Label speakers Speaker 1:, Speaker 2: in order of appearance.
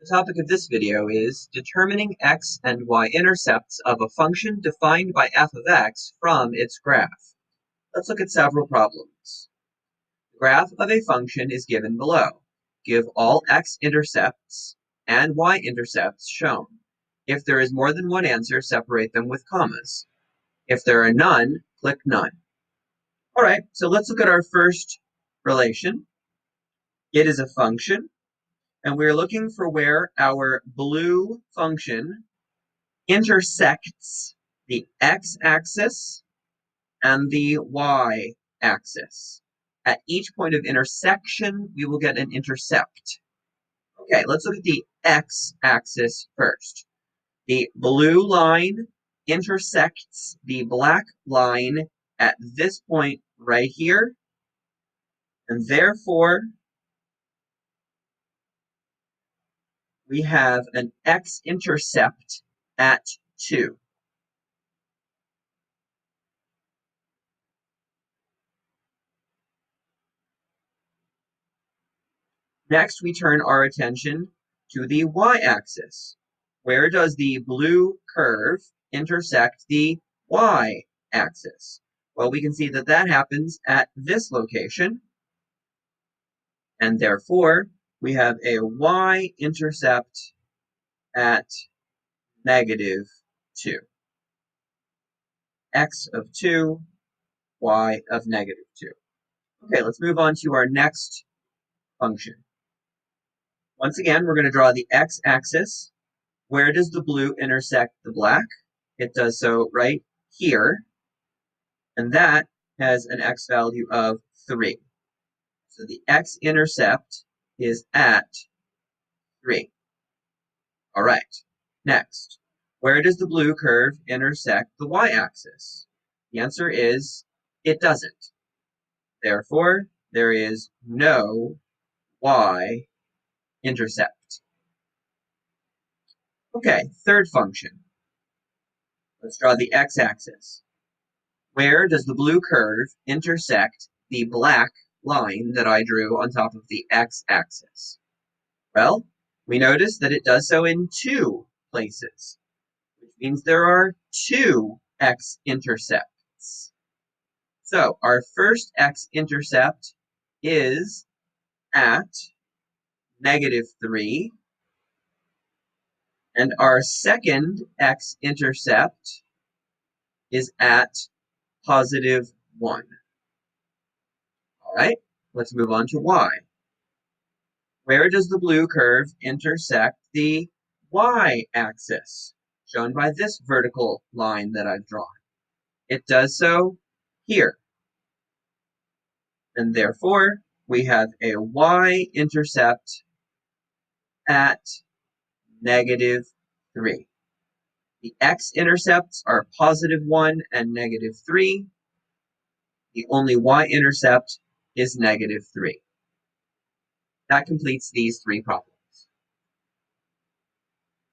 Speaker 1: The topic of this video is determining x and y-intercepts of a function defined by f of x from its graph. Let's look at several problems. The graph of a function is given below. Give all x-intercepts and y-intercepts shown. If there is more than one answer, separate them with commas. If there are none, click none. All right, so let's look at our first relation. It is a function, and we're looking for where our blue function intersects the x-axis and the y-axis. At each point of intersection, we will get an intercept. Okay, let's look at the x-axis first. The blue line intersects the black line at this point right here, and therefore we have an x-intercept at 2. Next, we turn our attention to the y-axis. Where does the blue curve intersect the y-axis? Well, we can see that that happens at this location, and therefore we have a y-intercept at -2. X of 2, y of -2. Okay, let's move on to our next function. Once again, we're going to draw the x-axis. Where does the blue intersect the black? It does so right here, and that has an x value of 3. So the x-intercept is at 3. All right, next, where does the blue curve intersect the y-axis? The answer is it doesn't. Therefore, there is no y-intercept. Okay, third function. Let's draw the x-axis. Where does the blue curve intersect the black line that I drew on top of the x-axis? Well, we notice that it does so in 2 places, which means there are 2 x-intercepts. So our first x-intercept is at -3, and our second x-intercept is at +1. All right, let's move on to y. Where does the blue curve intersect the y-axis, shown by this vertical line that I've drawn? It does so here. And therefore, we have a y-intercept at -3. The x-intercepts are +1 and -3. The only y-intercept is -3. That completes these 3 problems.